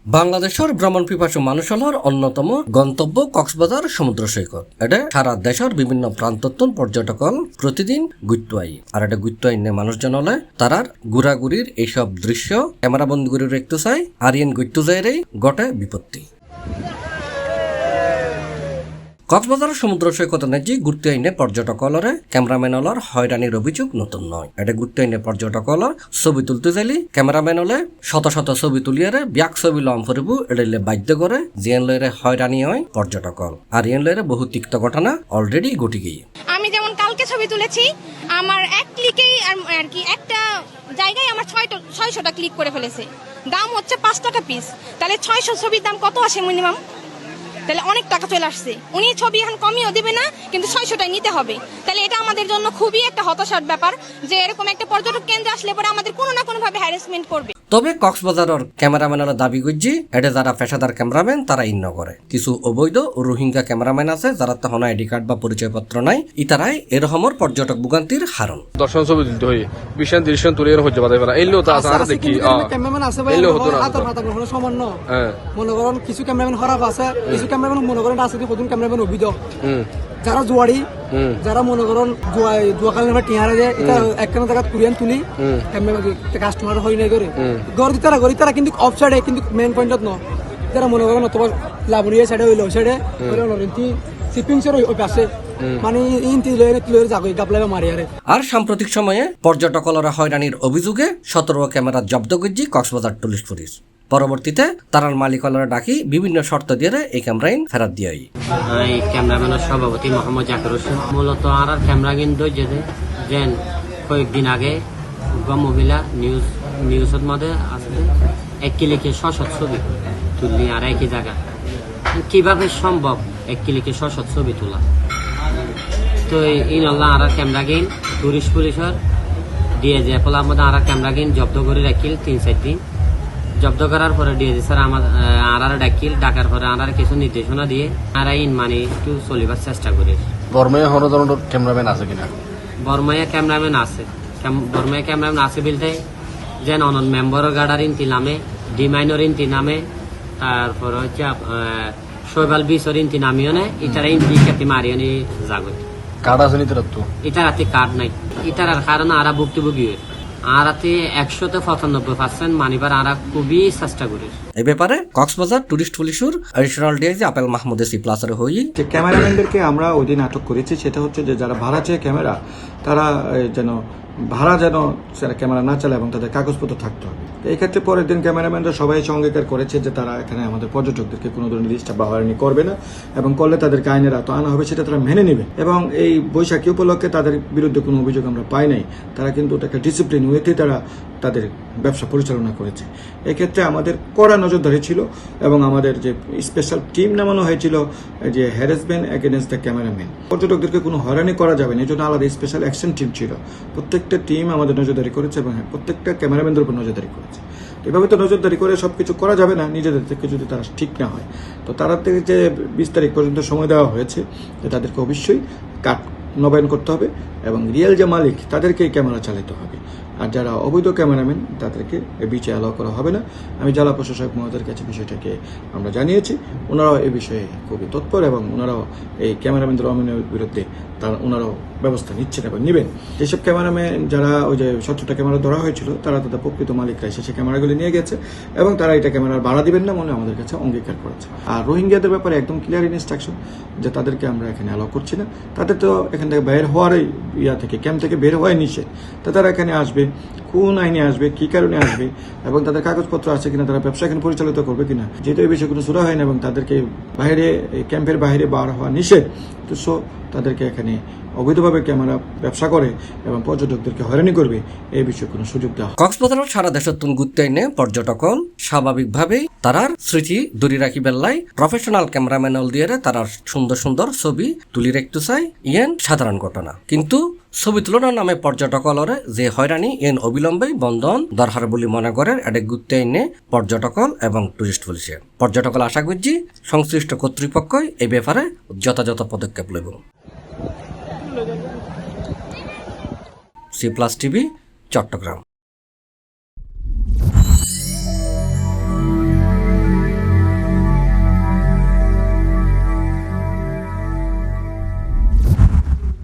বাংলাদেশের ভ্রমণ পিপাসু মানুষের অন্যতম গন্তব্য কক্সবাজার সমুদ্র সৈকত। এটা সারা দেশের বিভিন্ন প্রান্তত্বন পর্যটকল প্রতিদিন গুইত্তুয়াই আর এটা গুইত্তুয়াই নে মানুষজন হলে তারার ঘুরাঘুরির এইসব দৃশ্য ক্যামেরা বন্দি করে রাখতে চাই আর ইন গুইত্তু যাইরেই গটে বিপত্তি। কক্সবাজার সমুদ্র সৈকত নেজি ঘুরতে আইনে পর্যটকলরে ক্যামেরাম্যানলর হয়রানির অভিযোগ নতুন নয়। এটা ঘুরতে আইনে পর্যটকলর ছবি তুলতে যাইলি ক্যামেরাম্যানলে শত শত ছবি তুলিয়ারে ব্যাক ছবি লম ফুরিব এড়াইলে বাধ্য করে জিয়ান লইরে হয়রানি হয় পর্যটকল আর ইয়ান লইরে বহু তিক্ত ঘটনা অলরেডি ঘটি গিয়ে। আমি যেমন কালকে ছবি তুলেছি, আমার এক ক্লিকেই আর কি একটা জায়গায় আমার 600টা ক্লিক করে ফেলেছে। দাম হচ্ছে 5 টাকা পিস, তাহলে 600 ছবির দাম কত আসে মিনিমাম? তাহলে অনেক টাকা চলে আসছে। উনি ছবি এখন কমিয়েও দিবে না, কিন্তু 600টাই নিতে হবে। তাহলে এটা আমাদের জন্য খুবই একটা হতাশার ব্যাপার যে এরকম একটা পর্যটক কেন্দ্রে আসলে পরে আমাদের কোনো না কোনো ভাবে হ্যারাসমেন্ট করবে। তবে কক্সবাজারের ক্যামেরাম্যানেরা দাবি করছি এটা যারা পেশাদার ক্যামেরাম্যান তারা ইন্ন করে। কিছু অবৈধ রোহিঙ্গা ক্যামেরাম্যান আছে যারা তখন আইডি কার্ড বা পরিচয়পত্র নাই, ইতারাই এরকমর পর্যটক ভোগান্তির হারণ। দর্শন ছবি তুলতে হয় বিশাল দৃশ্য তুলে হচ্ছে বাদে বেলা এইলো তো আছে আর দেখি ক্যামেরাম্যান আছে ভাই হাতার কোনো সামান্য মনে করেন কিছু ক্যামেরাম্যান খারাপ আছে, কিছু ক্যামেরাম্যান মনে করেন আছে কতজন ক্যামেরাম্যান অভিযোগ যারা জুয়ারি যারা মনে করেন জুয়াকালীন আমরা টিহারে যায় এটা একখানা জায়গা কুরিয়ান তুলি কাস্টমার হয় নাই করে গড় তারা কিন্তু অফ সাইডে কিন্তু মেইন পয়েন্টত ন যারা মনে করেন অথবা লাবণিয়া সাইডে হইলো সাইডে শিপিং সর ওই পাশে মানে ইনতি লয়ে যাগো গাবলাই মারি আরে। আর সাম্প্রতিক সময়ে পর্যটকলরা হয়রানির অভিযোগে 17 ক্যামেরা জব্দ করছি কক্সবাজার পুলিশ। পরবর্তীতে তারার মালিকলরা ডাকি বিভিন্ন শর্ত দিয়ে এই ক্যামেরাইন ফেরত দিয়ে এই ক্যামেরাম্যানের সভাপতি মোহাম্মদ জাকির হোসেন মূলত আর ক্যামেরা কিন্তু যেন কয়েকদিন আগে মহিলা নিউজের মধ্যে আসলে এক ক্লিকে 600 ছবি তুললি আর একই জায়গা কিভাবে সম্ভব এক ক্লিকে 600 ছবি তোলা। তো ইনল্লা আর ক্যামেরা গেইন টুরিস্ট পুলিশের দিয়ে যে ফলে আমাদের আর ক্যামেরা গেইন জব্দ করে রাখিল 3-4 দিন। জব্দ করার পরে ডিএজি স্যার আমার ডাকার পরে আমার কিছু নির্দেশনা দিয়ে আর আইন মানে একটু চলিবার চেষ্টা করি। বর্মায় হর ধরনের ক্যামেরাম্যান আছে কিনা? বর্মায় ক্যামেরাম্যান আছে বলতে যেন অনন মেম্বারের গার্ডার ইনতি নামে ডিমাইনর ইনতি নামে তারপর হচ্ছে শৈবাল বিশর ইনতি নামিও না ইটারা ইনতি কাতি মারিও নি জাগত কার্ড আছে নি তো ইটার হাতে কার্ড নাই ইটার কারণে আরা ভুক্তভোগী হয় আর হাতে 195% মানিবার আরা খুবই চেষ্টা করি। এই ব্যাপারে কক্সবাজার টুরিস্ট পুলিশের অ্যাডিশনাল ডিআইজি আপেল মাহমুদ সি প্লাসের হই যে ক্যামেরাম্যানদেরকে আমরা ওই দিন আটক করেছি সেটা হচ্ছে যে যারা ভাড়া চেয়ে ক্যামেরা তারা যেন ক্যামেরা না চালায় এবং তাদের কাগজপত্র থাকতে হবে। এই ক্ষেত্রে পরের দিন ক্যামেরাম্যানরা সবাই অঙ্গীকার করেছে যে তারা এখানে আমাদের পর্যটকদেরকে কোনো ধরনের ডিস্টার্ব বা হয়রানি করবে না এবং করলে তাদেরকে আইনের আওতায় আনা হবে সেটা তারা মেনে নেবে। এবং এই বৈশাখী উপলক্ষে তাদের বিরুদ্ধে কোনো অভিযোগ আমরা পাই নাই। তারা কিন্তু একটা ডিসিপ্লিন ওয়েতে তারা তাদের ব্যবসা পরিচালনা করেছে। এক্ষেত্রে আমাদের কড়া নজরদারি ছিল এবং আমাদের যে স্পেশাল টিম নামানো হয়েছিল যে হ্যারাসমেন্ট এগেইনস্ট দ্য ক্যামেরাম্যান, পর্যটকদেরকে কোনো হয়রানি করা যাবে না এই জন্য আলাদা স্পেশাল অ্যাকশন টিম ছিল। প্রত্যেকটা টিম আমাদের নজরদারি করেছে এবং প্রত্যেকটা ক্যামেরাম্যানদের উপর নজরদারি করেছে। এভাবে তো নজরদারি করে সবকিছু করা যাবে না, নিজেদের থেকে যদি তারা ঠিক না হয়। তো তারা থেকে যে 20 তারিখ পর্যন্ত সময় দেওয়া হয়েছে যে তাদেরকে অবশ্যই কার্ড নবায়ন করতে হবে এবং রিয়েল যে মালিক তাদেরকেই ক্যামেরা চালাতে হবে। আর যারা অবৈধ ক্যামেরাম্যান তাদেরকে এ বিচে অ্যালাউ করা হবে না। আমি জেলা প্রশাসক মহোদয়ের কাছে বিষয়টাকে আমরা জানিয়েছি, ওনারাও এ বিষয়ে খুবই তৎপর এবং ওনারাও এই ক্যামেরাম্যানদের অমান্যের বিরুদ্ধে ওনারাও ব্যবস্থা নিচ্ছেন এবং নেবেন। যেসব ক্যামেরাম্যান যারা ওই যে 17টা ক্যামেরা ধরা হয়েছিল তারা তাদের প্রকৃত মালিকরা এসে সেই ক্যামেরাগুলি নিয়ে গেছে এবং তারা এটা ক্যামেরার ভাড়া দিবেন না মনে আমাদের কাছে অঙ্গীকার করেছে। আর রোহিঙ্গাদের ব্যাপারে একদম ক্লিয়ার ইনস্ট্রাকশন যে তাদেরকে আমরা এখানে অ্যালাউ করছি না। তাদের তো এখান থেকে বের হওয়ার থেকে ক্যাম্প থেকে বের হওয়াই নিষেধ। তো তারা এখানে আসবে, কোন আইনে আসবে, কি কারণে আসবে এবং তাদের কাগজপত্র আছে কিনা, তারা ব্যবসা এখানে পরিচালিত করবে কিনা, যেহেতু এই বিষয়ে কোনো সুরা হয় না এবং তাদেরকে বাইরে ক্যাম্পের বাইরে বার হওয়া নিষেধ। তো তাদেরকে এখানে অবৈধভাবে ক্যামেরা ব্যবসা করে এবং পর্যটকদেরকে হয়রানি করবে এই বিষয়ে কোনো সুযোগ দেওয়া। কক্সবাজারের সারা দেশের তুন ঘুরতে এনে পর্যটকল স্বাভাবিকভাবেই তারার স্মৃতি দূরে রাখি বেল্লাই প্রফেশনাল ক্যামেরাম্যান দিয়ে তারার সুন্দর সুন্দর ছবি তুলি রাখতে চাই ইয়েন সাধারণ ঘটনা। কিন্তু ছবি তুলনার নামে পর্যটকলরে যে হয়রানি এন অবিলম্বেই বন্ধন দরকার বলে মনে করেন এটা ঘুরতে এনে পর্যটকল এবং টুরিস্ট পুলিশের। পর্যটকল আশা করছি সংশ্লিষ্ট কর্তৃপক্ষই এই ব্যাপারে যথাযথ পদক্ষেপ নেব। C+ TV, Chittagong.